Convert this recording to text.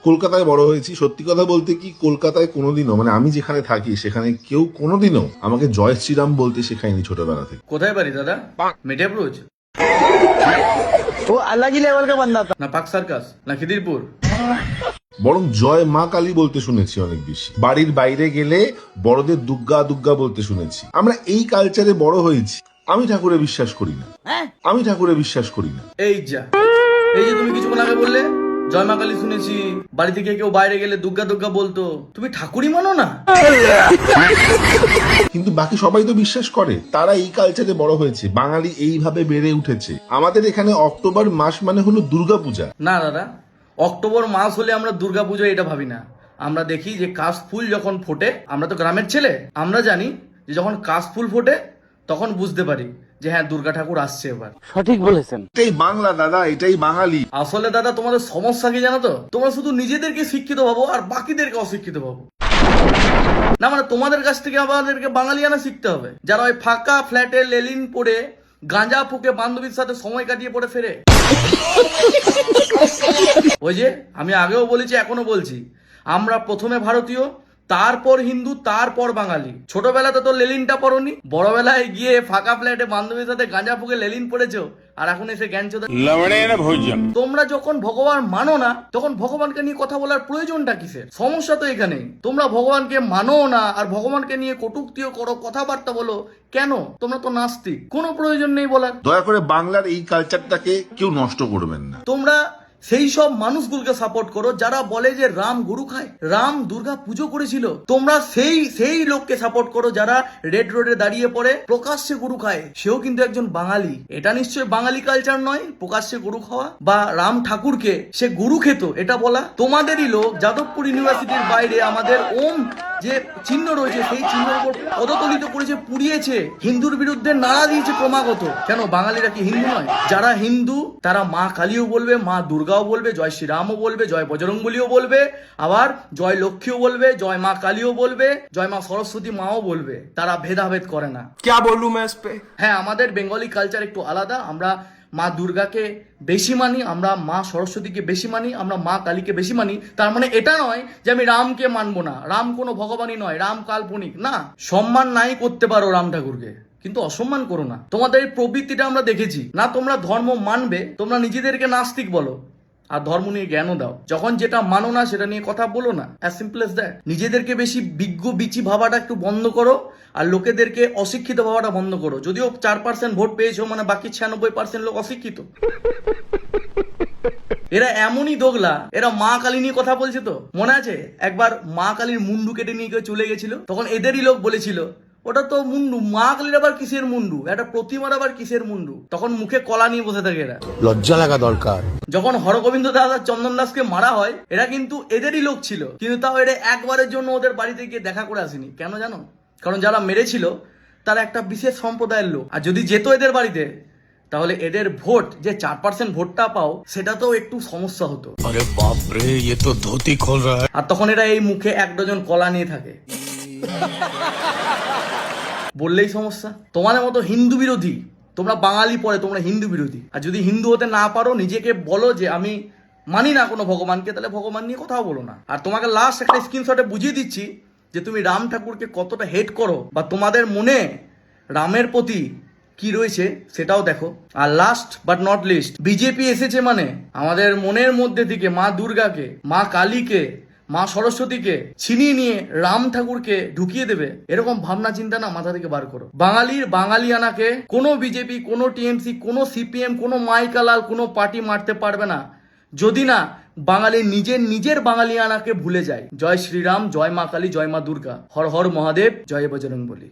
কলকাতায় বড় হয়েছি, সত্যি কথা বলতে কি কলকাতায় কোনোদিনও মানে আমি যেখানে থাকি সেখানে কেউ কোনোদিনও আমাকে জয় শ্রীরাম বলতে শেখায়নি ছোটবেলা থেকে। কোথায় বাড়ি দাদা? মিঠাপুর वो अलग ही लेवल का बंदा था। না পাক সার্কাস না খিদিরপুর? বরং জয় মা কালী বলতে শুনেছি অনেক বেশি। বাড়ির বাইরে গেলে বড়দের দুর্গা দুর্গা বলতে শুনেছি। আমরা এই কালচারে বড় হয়েছি। আমি ঠাকুরে বিশ্বাস করি না, আমি ঠাকুরে বিশ্বাস করি না। এই যে তুমি কিছুক্ষণ আগে বললে জয় মা কালী শুনেছি, বাড়ি থেকে কেউ বাইরে গেলে দুর্গা দুর্গা বলতো, তুমি ঠাকুরই মানো না? কিন্তু বাকি সবাই তো বিশ্বাস করে, তারা এই কালচারে বড় হয়েছে, বাঙালি এইভাবে বেড়ে উঠেছে। আমাদের এখানে অক্টোবর মাস মানে হলো দুর্গাপূজা। না দাদা, অক্টোবর মাস হলে আমরা দুর্গা পুজো এটা ভাবি না। আমরা দেখি যে কাশফুল যখন ফোটে, আমরা তো গ্রামের ছেলে, আমরা জানি যে যখন কাশফুল ফোটে তখন বুঝতে পারি যে হ্যাঁ দুর্গা ঠাকুর আসছে এবার। সঠিক বলেছেন। এটাই বাংলা দাদা, এটাই বাঙালি। আসলে দাদা তোমাদের সমস্যা কি জানো তো? তোমরা শুধু নিজেদেরকে শিক্ষিত ভাবো আর বাকিদেরকে অশিক্ষিত ভাবো। না মানে তোমাদের কাছ থেকে আমাদেরকে বাঙালিয়ানা শিখতে হবে, যারা ওই ফাঁকা ফ্ল্যাটে লেলিন পড়ে গাঁজা ফুকে বান্ধবীর সাথে সময় কাটিয়ে পড়ে ফেরে। ওই যে আমি আগেও বলেছি এখনো বলছি, আমরা প্রথমে ভারতীয়, তারপর হিন্দু, তারপর বাঙালি। ছোটবেলাতে তো লেলিনটা পড়নি, বড়বেলায় গিয়ে ফাঁকা ফ্ল্যাটে বান্ধবীর সাথে গাঁজা ফুকে লেলিন পড়েছো, আর এখন এসে জ্ঞান চোদা। তোমরা যখন ভগবান মানো না তখন ভগবানকে নিয়ে কথা বলার প্রয়োজনটা কিসের? সমস্যা তো এখানেই। তোমরা ভগবানকে মানো না আর ভগবানকে নিয়ে কটূক্তিও করো, কথাবার্তা বলো, কেন? তোমরা তো নাস্তিক, কোনো প্রয়োজন নেই বলার। দয়া করে বাংলার এই কালচারটাকে কেউ নষ্ট করবেন না। তোমরা সেই সব মানুষগুলোকে সাপোর্ট করো যারা বলে যে রাম গরু খায়, রাম দুর্গা পুজো করেছিল। তোমরা সেই লোককে সাপোর্ট করো যারা রেড রোডে দাঁড়িয়ে পড়ে প্রকাশ্যে গরু খায়, সেও কিন্তু একজন বাঙালি। এটা নিশ্চয়ই বাঙালি কালচার নয়, প্রকাশ্যে গরু খাওয়া বা রাম ঠাকুরকে সে গরু খেত এটা বলা। তোমাদেরই লোক যাদবপুর ইউনিভার্সিটির বাইরে আমাদের ওম যে চিহ্ন রয়েছে সেই চিহ্নের উপর পদতলিত করেছে, পুড়িয়েছে, হিন্দুর বিরুদ্ধে নাড়া দিয়েছে ক্রমাগত। কেন বাঙালিরা কি হিন্দু নয়? যারা হিন্দু তারা মা কালীও বলবে, মা দুর্গাও বলবে, জয় শ্রীরামও বলবে, জয় বজরংবলীও বলবে, আবার জয় লক্ষ্মীও বলবে, জয় মা কালীও বলবে, জয় মা সরস্বতী মাও বলবে। তারা ভেদাভেদ করে না। क्या बोलूं मैं इस पे? হ্যাঁ, আমাদের বেঙ্গলি কালচার একটু আলাদা। আমরা মা দুর্গাকে বেশি মানি, আমরা মা সরস্বতীকে বেশি মানি, আমরা মা কালীকে বেশি মানি। তার মানে এটা নয় যে আমি রামকে মানবো না, রাম কোনো ভগবানই নয়, রাম কাল্পনিক। না, সম্মান নাই করতে পারো রাম ঠাকুরকে, কিন্তু অসম্মান করো না। তোমাদের এই প্রবৃত্তিটা আমরা দেখেছি না। তোমরা ধর্ম মানবে, তোমরা নিজেদেরকে নাস্তিক বলো আর ধর্ম নিয়ে জ্ঞানও দাও। যখন যেটা মানো না সেটা নিয়ে কথা বলো না, অ্যাজ সিম্পল এজ দ্যাট। নিজেদেরকে বেশি বিজ্ঞ বিচি ভাবাটা একটু বন্ধ করো আর লোকেদেরকে অশিক্ষিত ভাবাটা বন্ধ করো। যদিও 4% ভোট পেয়েছো, মানে বাকি 96% লোক অশিক্ষিত। এরা এমনই দোগলা, এরা মা কালী নিয়ে কথা বলছে। তো মনে আছে একবার মা কালীর মুন্ডু কেটে নিয়ে কেউ চলে গেছিল, তখন এদেরই লোক বলেছিল ওটা তো মুন্ডু, মা কালীর আবার কিসের মুন্ডু, একটা প্রতিমার আবার কিসের মুন্ডু। তখন মুখে কলা নিয়ে বসে থাকে এরা। লজ্জা লাগা দরকার। যখন হরগোবিন্দ দাস আর চন্দন দাসকে মারা হয়, এরা কিন্তু এদেরই লোক ছিল, কিন্তু তাও এরা একবারের জন্য ওদের বাড়িতে গিয়ে দেখা করে আসেনি। কেন জানো? কারণ যারা মেরেছিল তারা একটা বিশেষ সম্প্রদায়ের লোক, আর যদি যেত এদের বাড়িতে তাহলে এদের ভোট যে 4% ভোটটা পাও সেটা তো একটু সমস্যা হতো। আরে বাপ রে, ये तो धोती खोल रहा है। আর তখন এরা এই মুখে 1 ডজন কলা নিয়ে থাকে। বললেই সমস্যা। তোমাদের মতো হিন্দু বিরোধী, তোমরা বাঙালি পড়ে, তোমরা হিন্দু বিরোধী। আর যদি হিন্দু হতে না পারো, নিজেকে বলো যে আমি মানি না কোনো ভগবানকে, তাহলে ভগবান নিয়ে কথাও বলো না। আর তোমাকে লাস্ট একটা স্ক্রিনশটে বুঝিয়ে দিচ্ছি যে তুমি রাম ঠাকুরকে কতটা হেট করো, বা তোমাদের মনে রামের প্রতি কি রয়েছে সেটাও দেখো। আর last but not least, BJP এসেছে মানে আমাদের মনের মধ্যে থেকে মা দুর্গাকে, মা কালীকে, মা সরস্বতীকে ছিনিয়ে নিয়ে রাম ঠাকুরকে ঢুকিয়ে দেবে, এরকম ভাবনা চিন্তা না মাথা থেকে বার করো। বাঙালির বাঙালিয়ানাকে কোনো বিজেপি, কোনো টিএমসি, কোনো সিপিএম, কোনো মাইকালাল, কোনো পার্টি মারতে পারবে না যদি না বাঙালি নিজের বাঙালিয়ানাকে ভুলে যায়। জয় শ্রীরাম, জয় মা কালী, জয় মা দুর্গা, হর হর মহাদেব, জয় বজরংবলী।